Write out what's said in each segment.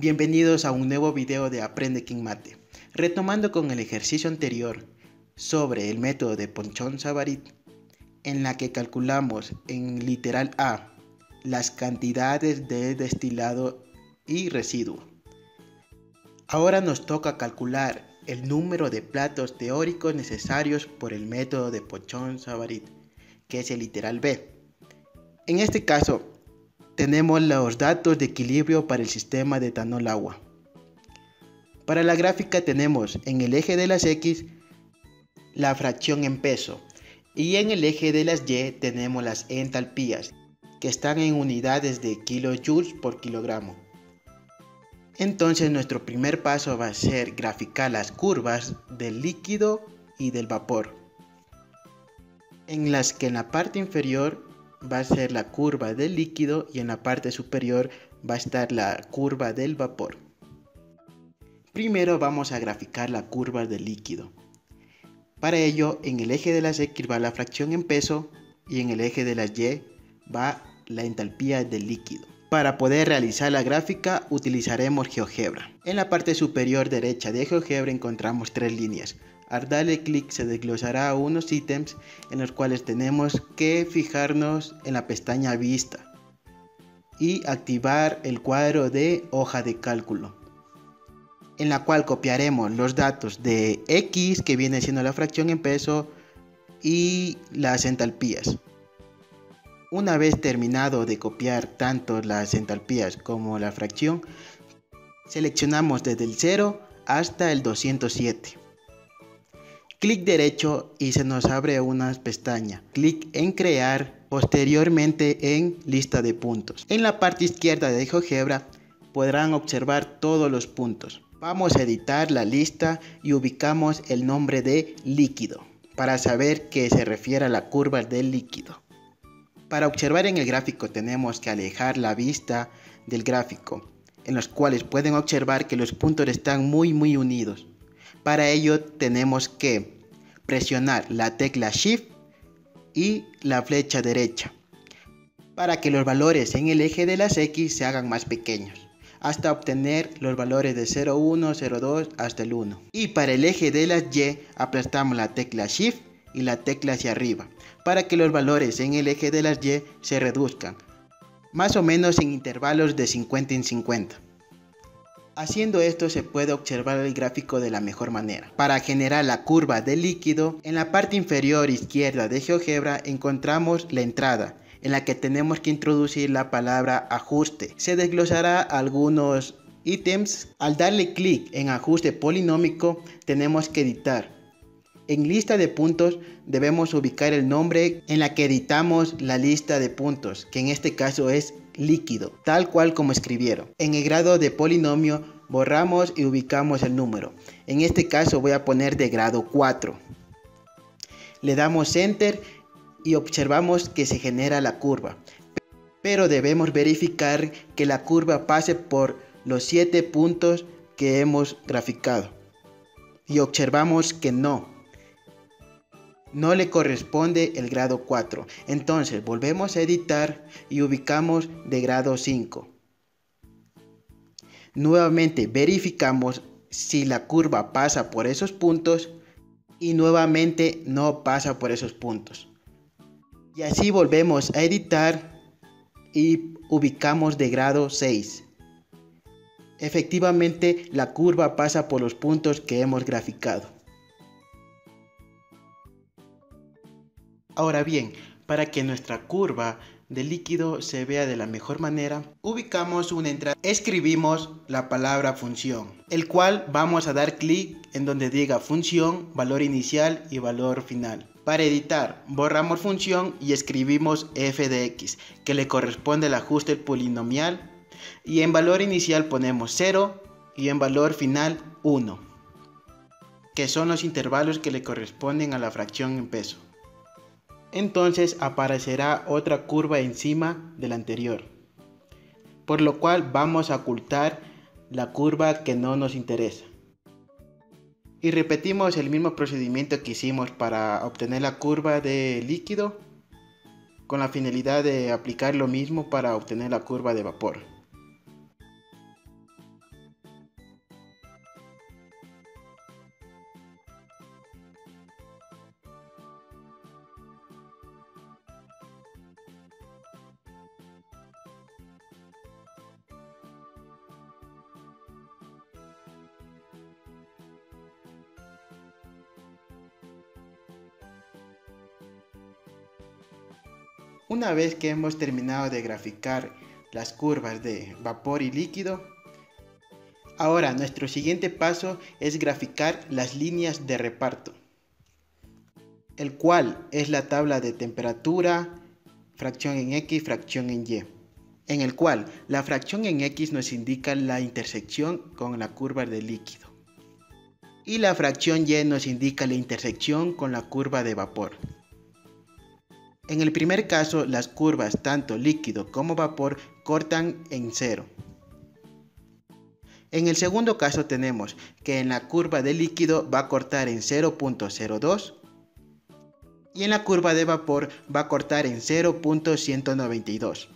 Bienvenidos a un nuevo video de Aprende KingMate. Retomando con el ejercicio anterior sobre el método de Ponchon-Savarit, en la que calculamos en literal A las cantidades de destilado y residuo. Ahora nos toca calcular el número de platos teóricos necesarios por el método de Ponchon-Savarit, que es el literal B. En este caso, tenemos los datos de equilibrio para el sistema de etanol-agua. Para la gráfica tenemos en el eje de las X la fracción en peso y en el eje de las Y tenemos las entalpías, que están en unidades de kilojoules por kilogramo. Entonces nuestro primer paso va a ser graficar las curvas del líquido y del vapor, en las que en la parte inferior va a ser la curva del líquido y en la parte superior va a estar la curva del vapor. Primero vamos a graficar la curva del líquido. Para ello, en el eje de las X va la fracción en peso y en el eje de las Y va la entalpía del líquido. Para poder realizar la gráfica utilizaremos GeoGebra. En la parte superior derecha de GeoGebra encontramos tres líneas. Al darle clic se desglosará unos ítems en los cuales tenemos que fijarnos en la pestaña Vista y activar el cuadro de hoja de cálculo, en la cual copiaremos los datos de X, que viene siendo la fracción en peso, y las entalpías. Una vez terminado de copiar tanto las entalpías como la fracción, seleccionamos desde el 0 hasta el 207. Clic derecho y se nos abre una pestaña. Clic en crear, posteriormente en lista de puntos. En la parte izquierda de GeoGebra podrán observar todos los puntos. Vamos a editar la lista y ubicamos el nombre de líquido para saber que se refiere a la curva del líquido. Para observar en el gráfico tenemos que alejar la vista del gráfico, en los cuales pueden observar que los puntos están muy unidos. Para ello tenemos que presionar la tecla Shift y la flecha derecha para que los valores en el eje de las X se hagan más pequeños, hasta obtener los valores de 0,1, 0,2 hasta el 1. Y para el eje de las Y aplastamos la tecla Shift y la tecla hacia arriba para que los valores en el eje de las Y se reduzcan, más o menos en intervalos de 50 en 50. Haciendo esto se puede observar el gráfico de la mejor manera. Para generar la curva del líquido, en la parte inferior izquierda de GeoGebra encontramos la entrada, en la que tenemos que introducir la palabra ajuste. Se desglosará algunos ítems. Al darle clic en ajuste polinómico tenemos que editar. En lista de puntos debemos ubicar el nombre en la que editamos la lista de puntos, que en este caso es líquido, tal cual como escribieron. En el grado de polinomio borramos y ubicamos el número. En este caso voy a poner de grado 4. Le damos Enter y observamos que se genera la curva. Pero debemos verificar que la curva pase por los 7 puntos que hemos graficado. Y observamos que no le corresponde el grado 4. Entonces volvemos a editar y ubicamos de grado 5. Nuevamente verificamos si la curva pasa por esos puntos y nuevamente no pasa por esos puntos. Y así volvemos a editar y ubicamos de grado 6. Efectivamente la curva pasa por los puntos que hemos graficado. Ahora bien, para que nuestra curva de líquido se vea de la mejor manera, ubicamos una entrada, escribimos la palabra función, el cual vamos a dar clic en donde diga función, valor inicial y valor final. Para editar, borramos función y escribimos f de x, que le corresponde al ajuste polinomial, y en valor inicial ponemos 0 y en valor final 1, que son los intervalos que le corresponden a la fracción en peso. Entonces aparecerá otra curva encima de la anterior, por lo cual vamos a ocultar la curva que no nos interesa. Y repetimos el mismo procedimiento que hicimos para obtener la curva de líquido, con la finalidad de aplicar lo mismo para obtener la curva de vapor. Una vez que hemos terminado de graficar las curvas de vapor y líquido, ahora nuestro siguiente paso es graficar las líneas de reparto, el cual es la tabla de temperatura, fracción en X, fracción en Y, en el cual la fracción en X nos indica la intersección con la curva de líquido y la fracción Y nos indica la intersección con la curva de vapor. En el primer caso, las curvas tanto líquido como vapor cortan en 0. En el segundo caso tenemos que en la curva de líquido va a cortar en 0.02 y en la curva de vapor va a cortar en 0.192.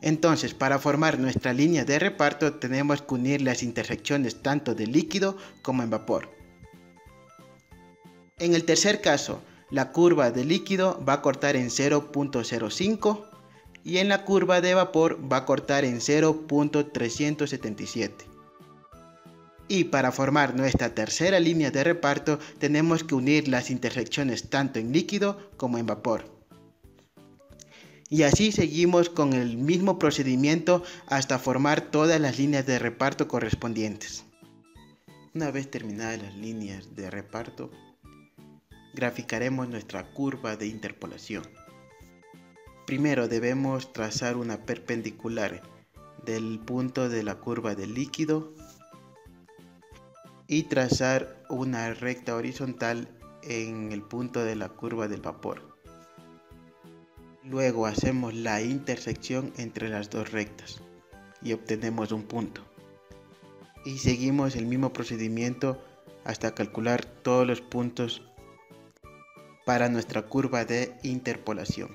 Entonces, para formar nuestra línea de reparto tenemos que unir las intersecciones tanto de líquido como en vapor. En el tercer caso, la curva de líquido va a cortar en 0.05 y en la curva de vapor va a cortar en 0.377. Y para formar nuestra tercera línea de reparto tenemos que unir las intersecciones tanto en líquido como en vapor. Y así seguimos con el mismo procedimiento hasta formar todas las líneas de reparto correspondientes. Una vez terminadas las líneas de reparto, graficaremos nuestra curva de interpolación. Primero debemos trazar una perpendicular del punto de la curva del líquido y trazar una recta horizontal en el punto de la curva del vapor. Luego hacemos la intersección entre las dos rectas y obtenemos un punto. Y seguimos el mismo procedimiento hasta calcular todos los puntos para nuestra curva de interpolación.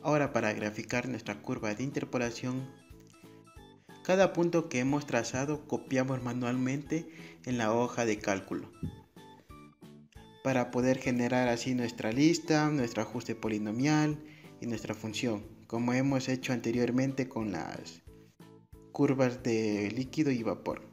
Ahora, para graficar nuestra curva de interpolación, cada punto que hemos trazado copiamos manualmente en la hoja de cálculo para poder generar así nuestra lista, nuestro ajuste polinomial y nuestra función, como hemos hecho anteriormente con las curvas de líquido y vapor.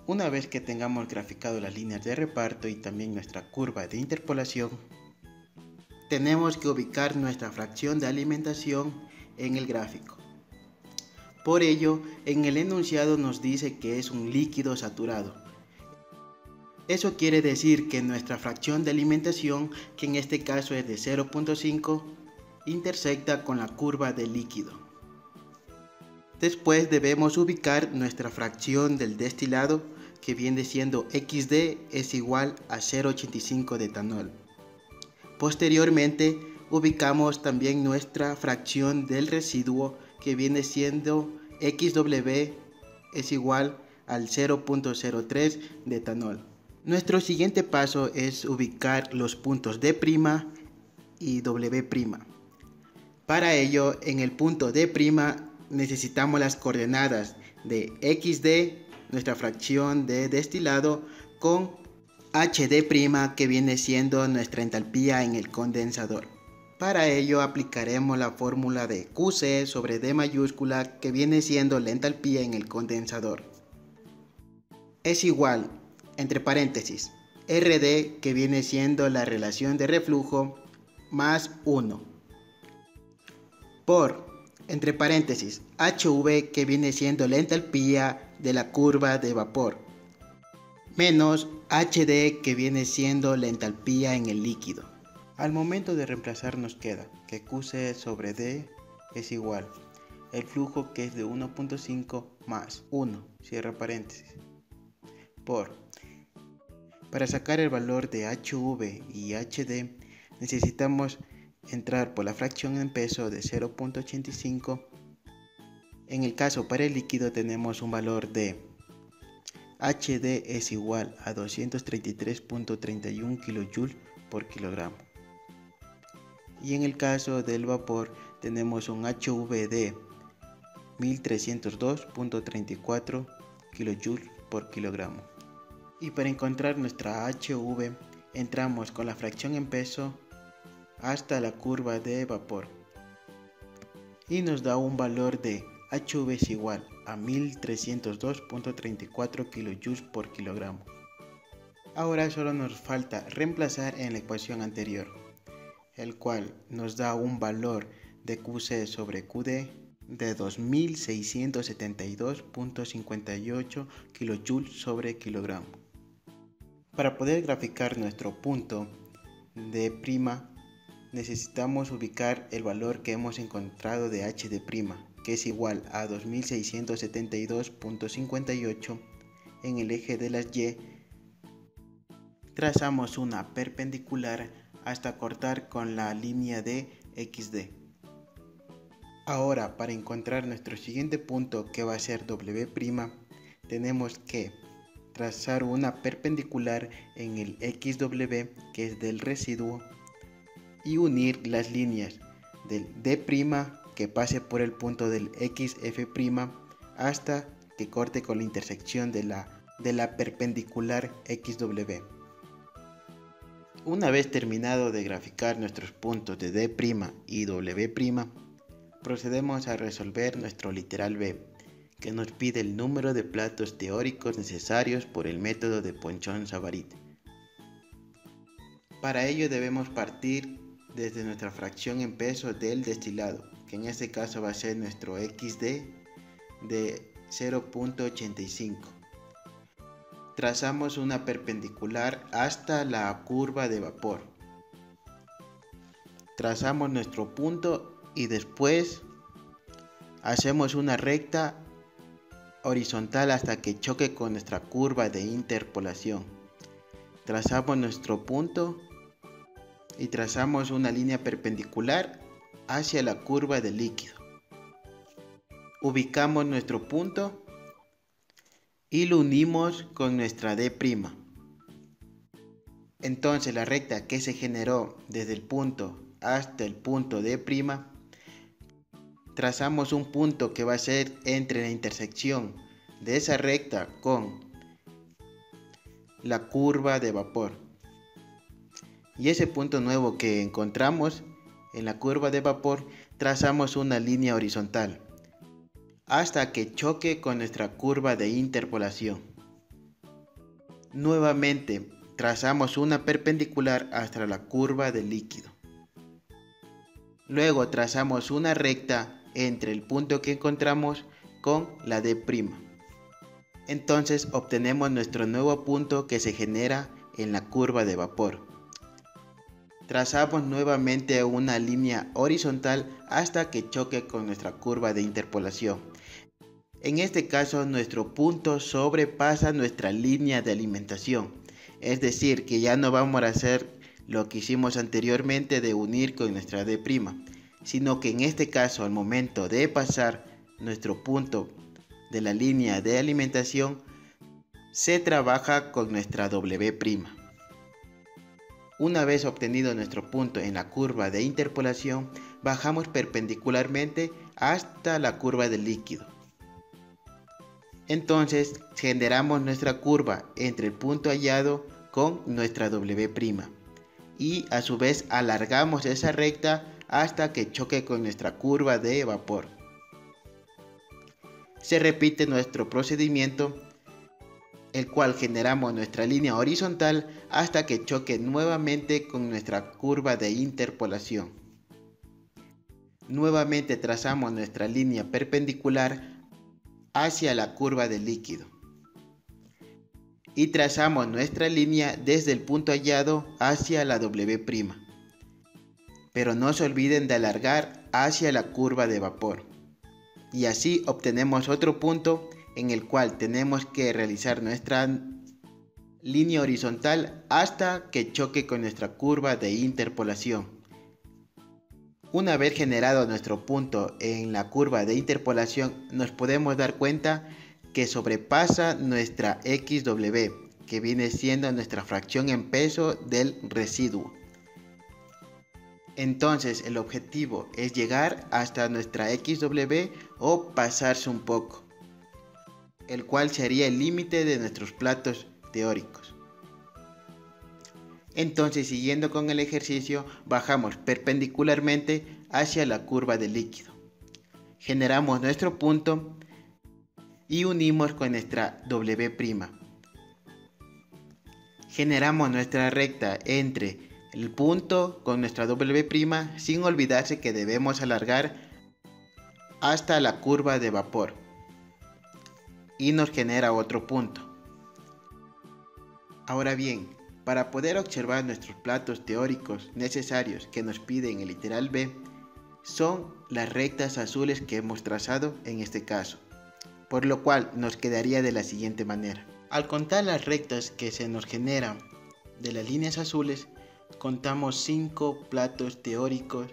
Una vez que tengamos graficado las líneas de reparto y también nuestra curva de interpolación, tenemos que ubicar nuestra fracción de alimentación en el gráfico. Por ello, en el enunciado nos dice que es un líquido saturado. Eso quiere decir que nuestra fracción de alimentación, que en este caso es de 0.5, intersecta con la curva del líquido. Después debemos ubicar nuestra fracción del destilado, que viene siendo XD es igual a 0.85 de etanol. Posteriormente ubicamos también nuestra fracción del residuo, que viene siendo XW es igual al 0.03 de etanol. Nuestro siguiente paso es ubicar los puntos D' y W'. Para ello, en el punto D' necesitamos las coordenadas de XD, nuestra fracción de destilado, con HD', que viene siendo nuestra entalpía en el condensador. Para ello aplicaremos la fórmula de QC sobre D mayúscula, que viene siendo la entalpía en el condensador. Es igual, entre paréntesis, RD, que viene siendo la relación de reflujo, más 1, por, entre paréntesis, HV, que viene siendo la entalpía de la curva de vapor, menos HD, que viene siendo la entalpía en el líquido. Al momento de reemplazar nos queda que QC sobre D es igual el flujo, que es de 1.5 más 1, cierra paréntesis, por, para sacar el valor de HV y HD necesitamos entrar por la fracción en peso de 0.85. En el caso para el líquido tenemos un valor de HD es igual a 233.31 kJ por kilogramo. Y en el caso del vapor tenemos un HV de 1302.34 kJ por kilogramo. Y para encontrar nuestra HV entramos con la fracción en peso hasta la curva de vapor y nos da un valor de HV es igual a 1302.34 kJ por kilogramo. Ahora solo nos falta reemplazar en la ecuación anterior, el cual nos da un valor de QC sobre QD de 2672.58 kJ sobre kilogramo. Para poder graficar nuestro punto D', necesitamos ubicar el valor que hemos encontrado de HD', que es igual a 2672.58 en el eje de las Y. Trazamos una perpendicular hasta cortar con la línea de XD. Ahora, para encontrar nuestro siguiente punto, que va a ser W', tenemos que trazar una perpendicular en el XW, que es del residuo, y unir las líneas del D', que pase por el punto del XF' hasta que corte con la intersección de la perpendicular XW. Una vez terminado de graficar nuestros puntos de D' y W', procedemos a resolver nuestro literal B, que nos pide el número de platos teóricos necesarios por el método de Ponchon-Savarit. Para ello debemos partir desde nuestra fracción en peso del destilado, que en este caso va a ser nuestro XD de 0.85. Trazamos una perpendicular hasta la curva de vapor. Trazamos nuestro punto y después hacemos una recta horizontal hasta que choque con nuestra curva de interpolación. Trazamos nuestro punto y trazamos una línea perpendicular hacia la curva del líquido. Ubicamos nuestro punto y lo unimos con nuestra D'. Entonces la recta que se generó desde el punto hasta el punto D', trazamos un punto que va a ser entre la intersección de esa recta con la curva de vapor. Y ese punto nuevo que encontramos en la curva de vapor, trazamos una línea horizontal hasta que choque con nuestra curva de interpolación. Nuevamente trazamos una perpendicular hasta la curva del líquido. Luego trazamos una recta entre el punto que encontramos con la D'. Entonces obtenemos nuestro nuevo punto que se genera en la curva de vapor. Trazamos nuevamente una línea horizontal hasta que choque con nuestra curva de interpolación. En este caso nuestro punto sobrepasa nuestra línea de alimentación, es decir que ya no vamos a hacer lo que hicimos anteriormente de unir con nuestra D', sino que en este caso al momento de pasar nuestro punto de la línea de alimentación se trabaja con nuestra W'. Una vez obtenido nuestro punto en la curva de interpolación, bajamos perpendicularmente hasta la curva del líquido. Entonces generamos nuestra curva entre el punto hallado con nuestra W' y a su vez alargamos esa recta hasta que choque con nuestra curva de vapor. Se repite nuestro procedimiento, el cual generamos nuestra línea horizontal hasta que choque nuevamente con nuestra curva de interpolación. Nuevamente trazamos nuestra línea perpendicular hacia la curva del líquido y trazamos nuestra línea desde el punto hallado hacia la W'. Pero no se olviden de alargar hacia la curva de vapor. Y así obtenemos otro punto en el cual tenemos que realizar nuestra línea horizontal hasta que choque con nuestra curva de interpolación. Una vez generado nuestro punto en la curva de interpolación, nos podemos dar cuenta que sobrepasa nuestra XW, que viene siendo nuestra fracción en peso del residuo. Entonces el objetivo es llegar hasta nuestra XW o pasarse un poco, el cual sería el límite de nuestros platos teóricos. Entonces, siguiendo con el ejercicio, bajamos perpendicularmente hacia la curva del líquido. Generamos nuestro punto y unimos con nuestra W'. Generamos nuestra recta entre el punto con nuestra W', sin olvidarse que debemos alargar hasta la curva de vapor. Y nos genera otro punto. Ahora bien, para poder observar nuestros platos teóricos necesarios que nos piden el literal B, son las rectas azules que hemos trazado en este caso, por lo cual nos quedaría de la siguiente manera. Al contar las rectas que se nos generan de las líneas azules, contamos 5 platos teóricos